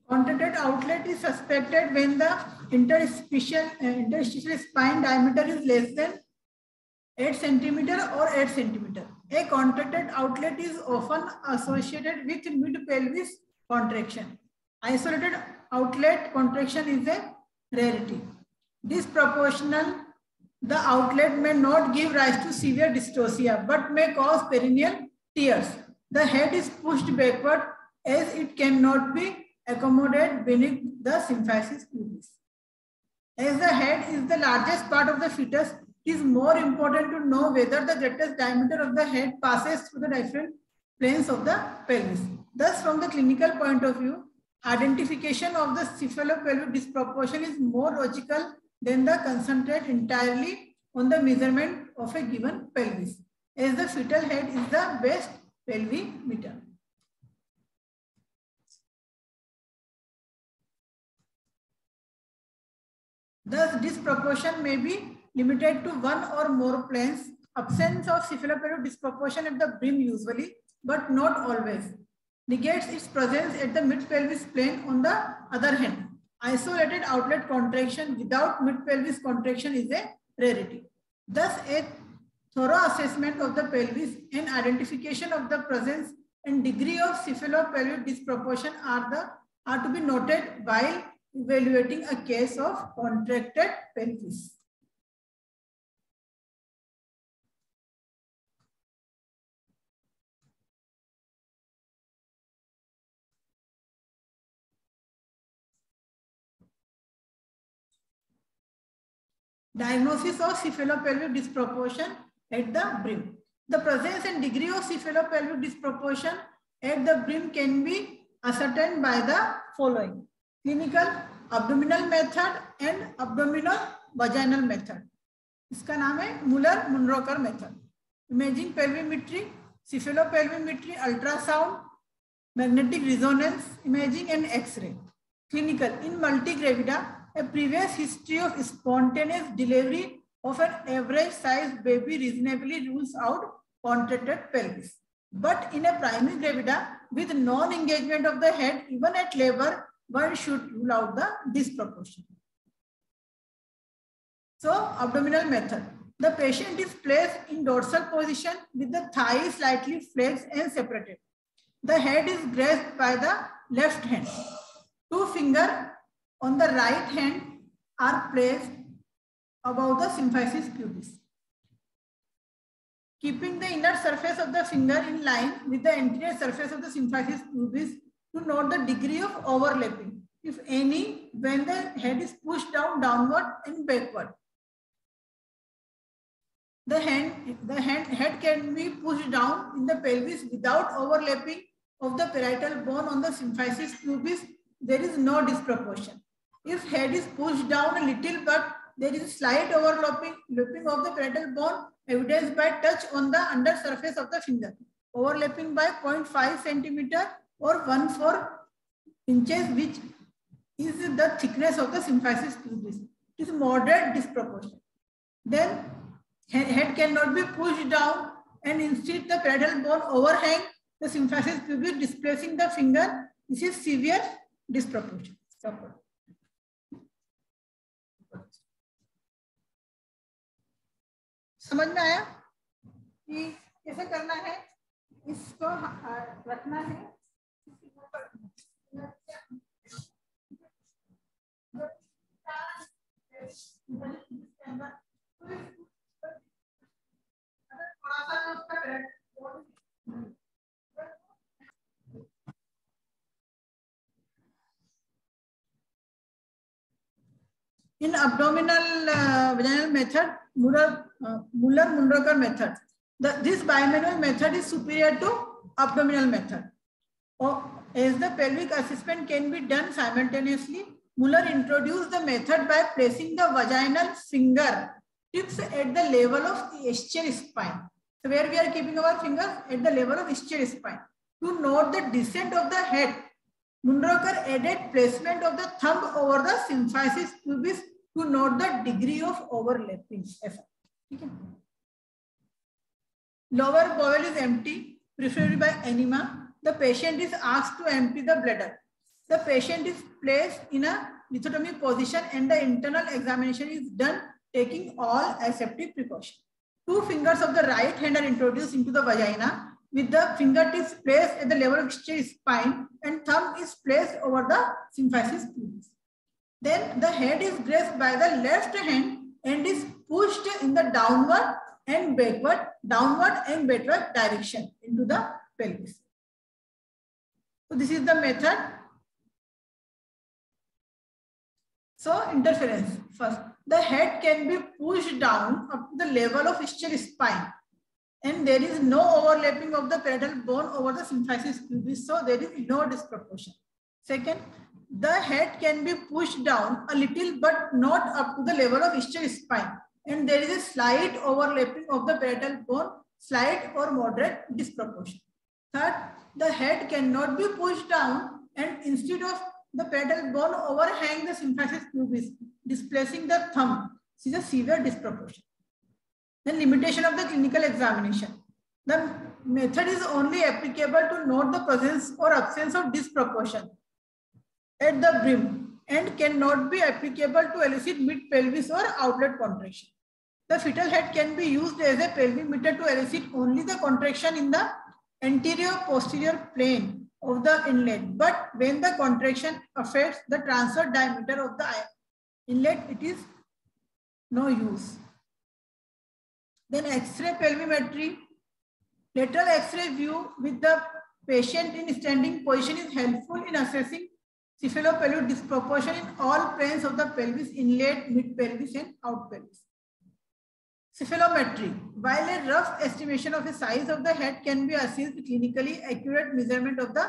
Contracted outlet is suspected when the interstitial spine diameter is less than 8 centimeter or 8 centimeter. A contracted outlet is often associated with mid-pelvis contraction. Isolated outlet contraction is a rarity. Disproportional, the outlet may not give rise to severe dystocia but may cause perineal tears. The head is pushed backward as it cannot be accommodated beneath the symphysis pubis. As the head is the largest part of the fetus, it is more important to know whether the greatest diameter of the head passes through the different planes of the pelvis. Thus, from the clinical point of view, identification of the cephalopelvic disproportion is more logical than the concentrate entirely on the measurement of a given pelvis, as the fetal head is the best pelvimeter. Thus, disproportion may be limited to one or more planes. Absence of cephalopelvic disproportion at the brim usually, but not always, negates its presence at the mid-pelvis plane. On the other hand, isolated outlet contraction without mid-pelvis contraction is a rarity. Thus, a thorough assessment of the pelvis and identification of the presence and degree of cephalopelvic disproportion are to be noted while evaluating a case of contracted pelvis. Diagnosis of cephalopelvic disproportion at the brim. The presence and degree of cephalopelvic disproportion at the brim can be ascertained by the following: clinical abdominal method and abdominal vaginal method. इसका नाम है Muller Munro Kerr method. Imaging pelvimetry, cephalopelvimetry, ultrasound, magnetic resonance imaging and X-ray. Clinical: in multigravida, a previous history of spontaneous delivery of an average sized baby reasonably rules out contracted pelvis. But in a primary gravida with non-engagement of the head, even at labor, one should rule out the disproportion. So, abdominal method. The patient is placed in dorsal position with the thighs slightly flexed and separated. The head is grasped by the left hand. Two fingers on the right hand are placed above the symphysis pubis, keeping the inner surface of the finger in line with the anterior surface of the symphysis pubis to note the degree of overlapping, if any, when the head is pushed downward and backward. The head can be pushed down in the pelvis without overlapping of the parietal bone on the symphysis pubis. There is no disproportion. If head is pushed down a little, but there is a slight overlapping of the parietal bone, evidenced by touch on the under surface of the finger, overlapping by 0.5 centimeter or 1/4 inches, which is the thickness of the symphysis pubis. It is moderate disproportion. Then head cannot be pushed down, and instead the parietal bone overhang the symphysis pubis, displacing the finger. This is severe disproportion. समझ में आया कि कैसे करना है, इसको रखना है. In abdominal vaginal method, Muller-Munroker method, this bimanual method is superior to abdominal method. As the pelvic assessment can be done simultaneously, Muller introduced the method by placing the vaginal finger tips at the level of the ischial spine. So where we are keeping our fingers? At the level of ischial spine. To note the descent of the head, Munroker added placement of the thumb over the symphysis pubis to note the degree of overlapping. Lower bowel is empty, preferably by enema. the patient is asked to empty the bladder. The patient is placed in a lithotomy position and the internal examination is done taking all aseptic precautions. 2 fingers of the right hand are introduced into the vagina with the fingertips placed at the level of spine and thumb is placed over the symphysis pubis. Then the head is grasped by the left hand and is pushed in the downward and backward direction into the pelvis. So this is the method. So interference. First, the head can be pushed down up to the level of ischial spine and there is no overlapping of the parietal bone over the symphysis pubis, so there is no disproportion. Second, the head can be pushed down a little but not up to the level of ischial spine and there is a slight overlapping of the parietal bone, slight or moderate disproportion. Third, the head cannot be pushed down and instead of the parietal bone overhang the symphysis pubis, displacing the thumb. This is a severe disproportion. Then limitation of the clinical examination. The method is only applicable to note the presence or absence of disproportion at the brim and cannot be applicable to elicit mid-pelvis or outlet contraction. The fetal head can be used as a pelvimeter to elicit only the contraction in the anterior posterior plane of the inlet, but when the contraction affects the transverse diameter of the inlet, it is no use. Then X-ray pelvimetry. Lateral X-ray view with the patient in standing position is helpful in assessing cephalopelvic disproportion in all planes of the pelvis, inlet, mid-pelvis and out pelvis. Cephalometry. While a rough estimation of the size of the head can be assessed, clinically accurate measurement of the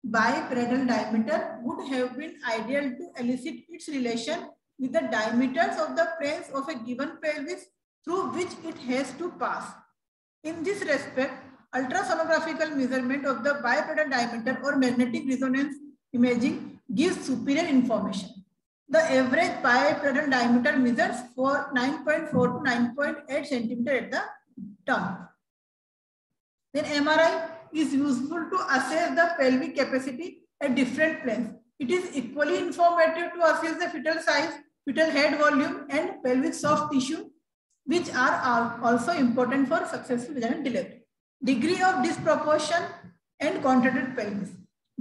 biparietal diameter would have been ideal to elicit its relation with the diameters of the planes of a given pelvis through which it has to pass. In this respect, ultrasonographical measurement of the biparietal diameter or magnetic resonance imaging gives superior information. The average biparietal diameter measures for 9.4 to 9.8 centimeter at the tongue. Then MRI is useful to assess the pelvic capacity at different planes. It is equally informative to assess the fetal size, fetal head volume and pelvic soft tissue, which are also important for successful vaginal delivery. Degree of disproportion and contracted pelvis.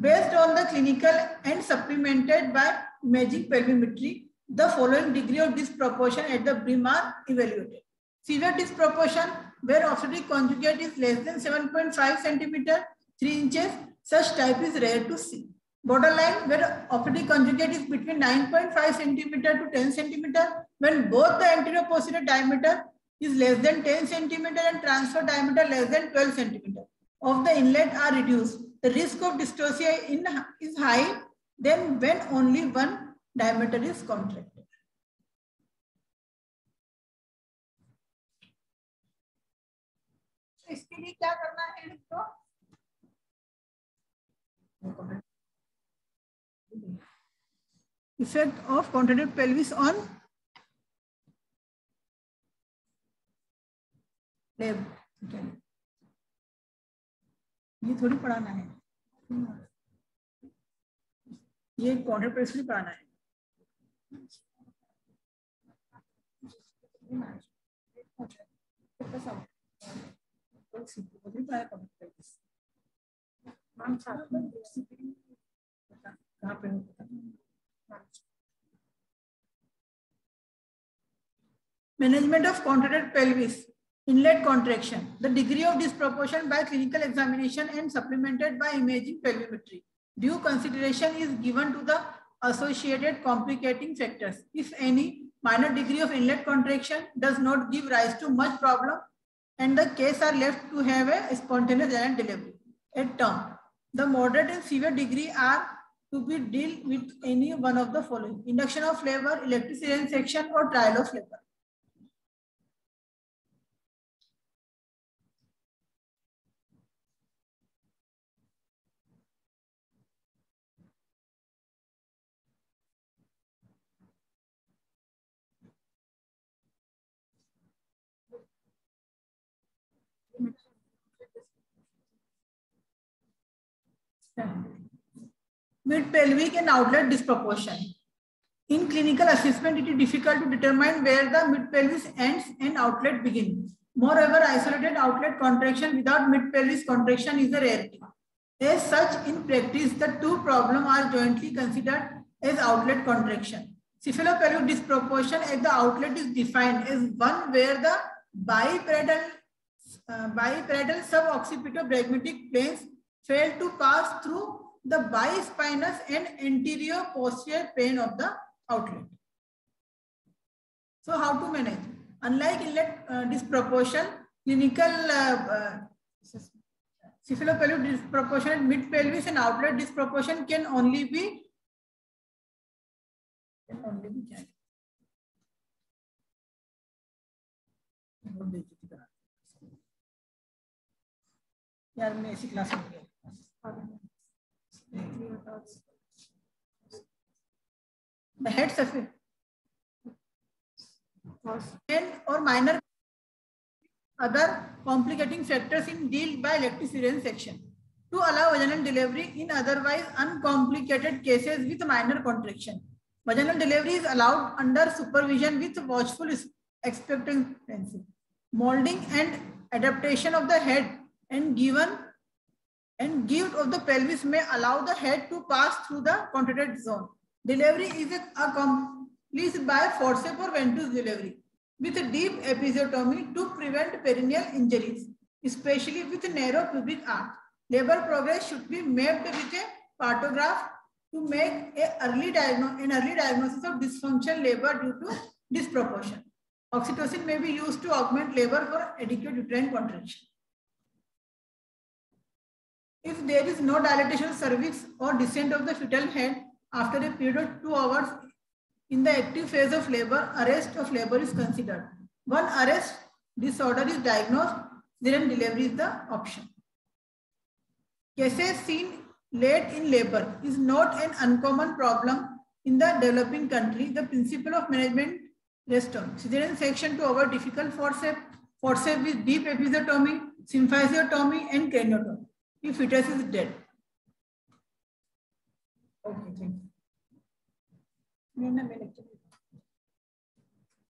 Based on the clinical and supplemented by imaging pelvimetry, the following degree of disproportion at the brim are evaluated. Severe disproportion, where obstetric conjugate is less than 7.5 centimeter, 3 inches, such type is rare to see. Borderline, where obstetric conjugate is between 9.5 centimeter to 10 centimeter, when both the anterior posterior diameter is less than 10 centimeter and transverse diameter less than 12 centimeter of the inlet are reduced. The risk of dystocia is high then when only one diameter is contracted. So इसके लिए क्या करना है इसको? Effect of contracted pelvis on lab. ये थोड़ी पढ़ाना है, ये कॉन्ट्रैक्ट पेल्विस नहीं पढ़ाना है. Management of contracted pelvis. Inlet contraction. The degree of disproportion by clinical examination and supplemented by imaging pelvimetry. Due consideration is given to the associated complicating factors. If any, minor degree of inlet contraction does not give rise to much problem and the case are left to have a spontaneous vaginal delivery. At term, the moderate and severe degree are to be dealt with any one of the following: induction of labor, elective cesarean section or trial of labor. Mid-pelvic and outlet disproportion. In clinical assessment, it is difficult to determine where the mid-pelvis ends and outlet begins. Moreover, isolated outlet contraction without mid-pelvis contraction is a rarity. As such, in practice, the two problems are jointly considered as outlet contraction. Cephalopelvic disproportion at the outlet is defined as one where the biparietal suboccipito-brachiotic planes fail to pass through the bispinous and anterior posterior plane of the outlet. So how to manage? Unlike inlet disproportion, clinical cephalopelvic disproportion, mid-pelvis and outlet disproportion can only be यार मैं इसी class में the head surface or minor other complicating factors in deal by elective cesarean section to allow vaginal delivery in otherwise uncomplicated cases with minor contraction. Vaginal delivery is allowed under supervision with watchful expectancy. Molding and adaptation of the head and give of the pelvis may allow the head to pass through the contracted zone. Delivery is accomplished by forceps or venous delivery with a deep episiotomy to prevent perineal injuries, especially with narrow pubic arch. Labor progress should be mapped with a partograph to make an early diagnosis of dysfunctional labor due to disproportion. Oxytocin may be used to augment labor for adequate uterine contraction. If there is no dilatation of cervix or descent of the fetal head after a period of 2 hours in the active phase of labor, arrest of labor is considered. When arrest disorder is diagnosed, then delivery is the option. Cases seen late in labor is not an uncommon problem in the developing country. The principle of management rests on cesarean section to avoid difficult forceps with deep episiotomy, symphysiotomy, and craniotomy if fetus is dead. Okay, thank you.